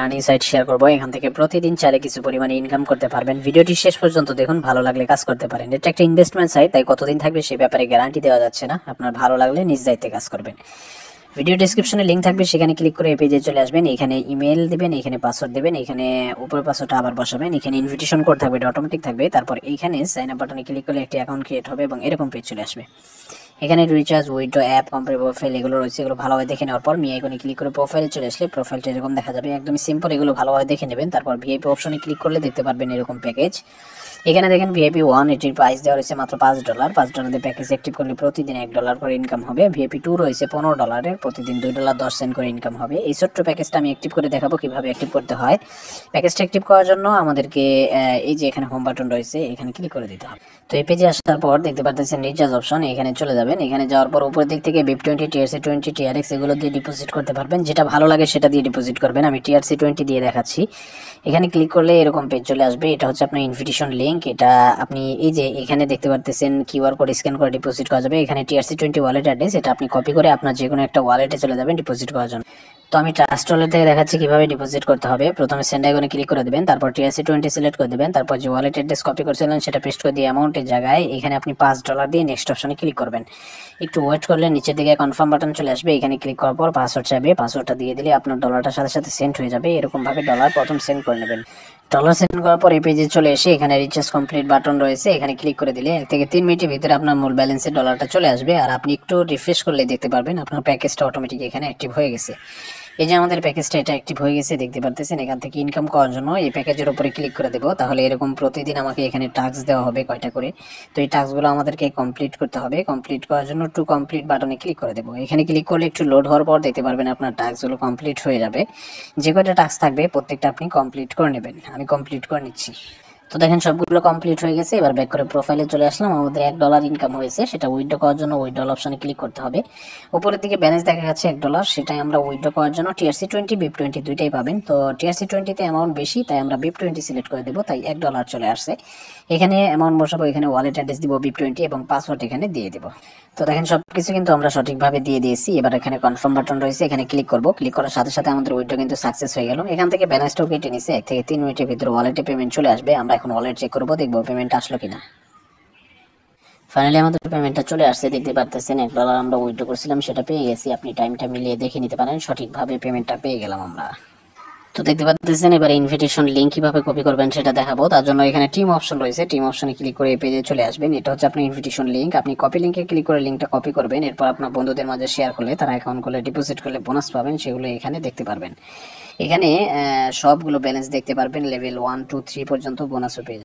Earning site share করবো। এখান থেকে প্রতিদিন চাইলে কিছু পরিমাণে ইনকাম করতে পারবেন। ভিডিওটি শেষ পর্যন্ত দেখুন, ভালো লাগলে কাজ করতে পারেন। এটা একটা ইনভেস্টমেন্ট সাইট, তাই কতদিন থাকবে সে ব্যাপারে গ্যারান্টি দেওয়া যাচ্ছে না। আপনার ভালো লাগলে নিজ দায়িত্বে কাজ করবেন। ভিডিও ডেসক্রিপশনে লিঙ্ক থাকবে, সেখানে ক্লিক করে এই পেজে চলে আসবেন। এখানে ইমেল দিবেন, এখানে পাসওয়ার্ড দিবেন, এখানে উপরে পাসওয়ার্ডটা আবার বসাবেন। এখানে ইনভিটেশন কোড থাকবে, এটা অটোমেটিক থাকবে। তারপর এইখানে সাইন আপ বাটনে ক্লিক করলে একটি অ্যাকাউন্ট ক্রিয়েট হবে এবং এরকম পেজ চলে আসবে। এখানে রিচার্জ, উইথড্র, অ্যাপ, কম্পারে, প্রোফাইল এগুলো রয়েছে। এগুলো ভালোভাবে দেখে নেওয়ার পর মি আইকনে ক্লিক করে প্রোফাইলে চলে আসলে প্রোফাইলটা এরকম দেখা যাবে, একদমই সিম্পল। এগুলো ভালোভাবে দেখে নেবেন। তারপর ভিআইপি অপশনে ক্লিক করলে দেখতে পারবেন এরকম প্যাকেজ। এখানে দেখেন ভিআইপি 1 এটির প্রাইস দেওয়া রয়েছে মাত্র $5। $5 দিয়ে প্যাকেজ অ্যাক্টিভ করলে প্রতিদিন $1 করে ইনকাম হবে। ভিআইপি 2 রয়েছে $15, প্রতিদিন $2.10 করে ইনকাম হবে। এই ছোট্ট প্যাকেজটা আমি অ্যাক্টিভ করে দেখাবো কিভাবে অ্যাক্টিভ করতে হয়। প্যাকেজটা অ্যাক্টিভ করার জন্য আমাদেরকে এই যে এখানে হোম বাটন রয়েছে, এখানে ক্লিক করে দিতে হবে। তো এই পেজে আসার পর দেখতে পাচ্ছেন রিচার্জ অপশন, এখানে চলে যাবেন। এখানে যাওয়ার পর উপরের দিক থেকে BIP20, TRC20, TRX এগুলো দিয়ে ডিপোজিট করতে পারবেন। যেটা ভালো লাগে সেটা দিয়ে ডিপোজিট করবেন। আমি TRC20 দিয়ে দেখাচ্ছি। এখানে ক্লিক করলে এরকম পেজ চলে আসবে। এটা হচ্ছে আপনার ইনভিটেশন লিঙ্ক। এটা আপনি এই যে এখানে দেখতে পারতেছেন কিউআর কোড স্ক্যান করে ডিপোজিট করা যাবে। এখানে TRC20 ওয়ালেট অ্যাড্রেস, এটা আপনি কপি করে আপনার যে কোনো একটা ওয়ালেটে চলে যাবেন ডিপোজিট করার জন্য। তো আমি ট্রাস্ট ওয়ালেট থেকে দেখাচ্ছি কিভাবে ডিপোজিট করতে হবে। প্রথমে সেন্ড আইকনে ক্লিক করে দেবেন, তারপর TRC20 সিলেক্ট করে দেবেন, তারপর যে ওয়ালেট অ্যাড্রেস কপি করেছিলেন সেটা পেস্ট করে দিয়ে অ্যামাউন্টের জায়গায় এখানে আপনি $5 দিয়ে নেক্সট অপশনে ক্লিক করবেন। একটু ওয়েট করলে নিচের দিকে কনফার্ম বাটন চলে আসবে। এখানে ক্লিক করার পর পাসওয়ার্ড চাইবে, পাসওয়ার্ডটা দিয়ে দিলে আপনার ডলারটার সাথে সাথে সেন্ড হয়ে যাবে। এরকম ভাবে ডলার প্রথম সেন্ড করে নেবেন। ডলার সেন্ড করার পর এই পেজে চলে এসে এখানে রিচার্জ কমপ্লিট বাটন রয়েছে, এখানে ক্লিক করে দিলে 1 থেকে 3 মিনিটের ভিতরে আপনার মূল ব্যালেন্সের ডলারটা চলে আসবে। আর আপনি একটু রিফ্রেশ করলে দেখতে পারবেন আপনার প্যাকেজটা অটোমেটিক এখানে অ্যাক্টিভ হয়ে গেছে। এই যে আমাদের প্যাকেজটা এটা অ্যাক্টিভ হয়ে গেছে দেখতে পারতেছেন। এখান থেকে ইনকাম করার জন্য এই প্যাকেজের উপরে ক্লিক করে দেবো। তাহলে এরকম প্রতিদিন আমাকে এখানে টাস্ক দেওয়া হবে কয়টা করে। তো এই টাস্কগুলো আমাদেরকে কমপ্লিট করতে হবে। কমপ্লিট করার জন্য টু কমপ্লিট বাটনে ক্লিক করে দেবো। এখানে ক্লিক করলে একটু লোড হওয়ার পর দেখতে পারবেন আপনার টাস্কগুলো কমপ্লিট হয়ে যাবে। যে কয়টা টাস্ক থাকবে প্রত্যেকটা আপনি কমপ্লিট করে নেবেন। আমি কমপ্লিট করে নিচ্ছি। তো দেখেন সবগুলো কমপ্লিট হয়ে গেছে। এবার ব্যাক করে প্রোফাইলে চলে আসলাম। আমাদের $1 ইনকাম হয়েছে, সেটা উইথড্র করার জন্য উইথড্র অপশনে ক্লিক করতে হবে। উপরের দিকে ব্যালেন্স দেখা যাচ্ছে $1, সেটাই আমরা উইথড্র করার জন্য TRC20, BIP20 দুইটাই পাবেন। তো TRC20 তে অ্যামাউন্ট বেশি, তাই আমরা BIP20 সিলেক্ট করে দেবো, তাই $1 চলে আসছে। এখানে অ্যামাউন্ট বসাবো, এখানে ওয়ালেট অ্যাড্রেস দিব BIP20 এবং পাসওয়ার্ড এখানে দিয়ে দেবো। তো দেখেন সবকিছু কিন্তু আমরা সঠিকভাবে দিয়ে দিয়েছি। এবার এখানে কনফার্ম বাটন রয়েছে, এখানে ক্লিক করব। ক্লিক করার সাথে সাথে আমাদের উইথড্র কিন্তু সাকসেস হয়ে গেল। এখান থেকে ব্যালেন্সটাও কেটে নিছে। 1 থেকে 3 মিনিটের ভিতরে ওয়ালেটে পেমেন্ট চলে আসবে। আমরা এখন ওয়ালেট চেক করবো, দেখবো পেমেন্ট আসলো কিনা। ফাইনালি আমাদের পেমেন্টটা চলে আসছে, দেখতে পারতেছেন $1 আমরা উইথড্র করছিলাম, সেটা পেয়ে গেছি। আপনি টাইমটা মিলিয়ে দেখে নিতে পারেন, সঠিকভাবে পেমেন্টটা পেয়ে গেলাম আমরা। তো দেখতে পাচ্ছেন এবার ইনভিটেশন লিঙ্ক কিভাবে কপি করবেন সেটা দেখাবো। তার জন্য এখানে টিম অপশন রয়েছে, টিম অপশনে ক্লিক করে এই পেজে চলে আসবেন। এটা হচ্ছে আপনার ইনভিটেশন লিঙ্ক। আপনি কপি লিঙ্কে ক্লিক করে লিঙ্কটা কপি করবেন। এরপর আপনার বন্ধুদের মাঝে শেয়ার করলে, তারা অ্যাকাউন্ট করলে, ডিপোজিট করলে বোনাস পাবেন, সেগুলো এখানে দেখতে পারবেন। এখানে সবগুলো ব্যালেন্স দেখতে পারবেন। লেভেল 1, 2, 3 পর্যন্ত বোনাসও পেয়ে